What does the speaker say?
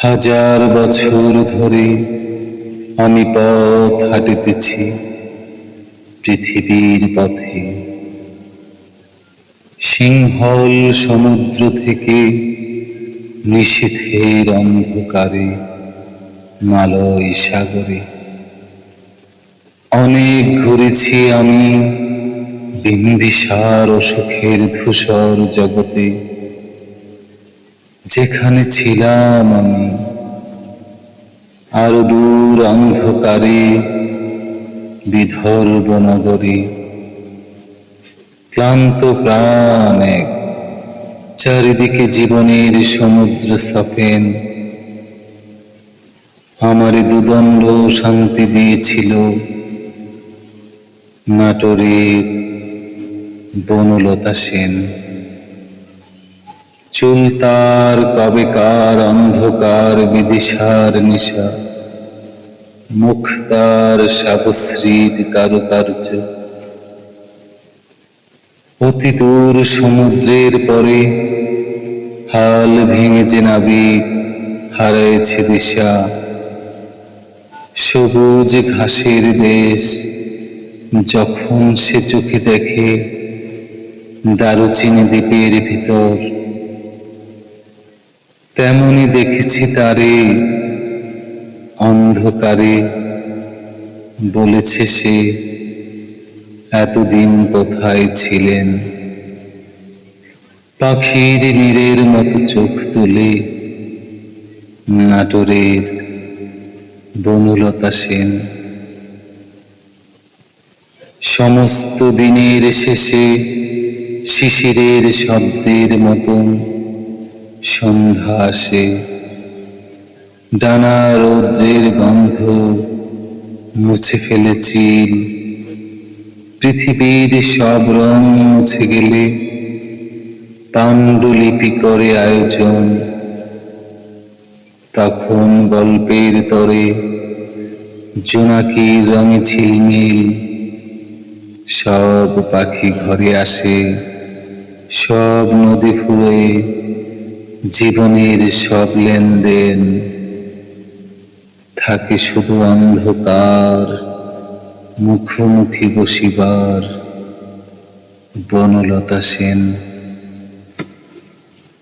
হাজার বছর ধরে আমি পথ হাঁটিতেছি পৃথিবীর পথে। সিংহল সমুদ্র থেকে নিশীথের অন্ধকারে মালয় সাগরে। অনেক ঘুরেছি আমি বিম্বিসার ও সুখের ধূসর জগতে, যেখানে ছিলাম আমি আরো দূর অন্ধকারে বিদর্ভ নগরে। ক্লান্ত প্রাণ এক, চারিদিকে জীবনের সমুদ্র সফেন। আমারে দুদণ্ড শান্তি দিয়েছিল নাটোরের বনলতা সেন। চুল তার কবেকার অন্ধকার বিদিশার নিশা, মুখ তার শাবশ্রীর কারুকার্য। অতি দূর সমুদ্রের পরে হাল ভেঙে যে নাবিক হারাইছে দিশা। সবুজ ঘাসের দেশ যখন সে চোখে দেখে দারুচিনি দ্বীপের ভিতর, তেমনি দেখেছি তারে অন্ধকারে। বলেছে সে, এতদিন কোথায় ছিলেন? পাখির নীরের মতো চোখ তুলে নাটোরের বনলতা সেন। সমস্ত দিনের শেষে শিশিরের শব্দের মতন সন্ধ্যা আসে। ডানা রৌদ্রের গন্ধ মুছে ফেলে চিল। পৃথিবীর সব রং মুছে গেলে পাণ্ডুলিপি করে আয়োজন। তখন গল্পের তরে জোনাকির রঙে ঝিলমিল। সব পাখি ঘরে আসে, সব নদী ফুরে জীবনের সব লেনদেন। থাকে শুধু অন্ধকার, মুখোমুখি বসিবার বনলতা সেন।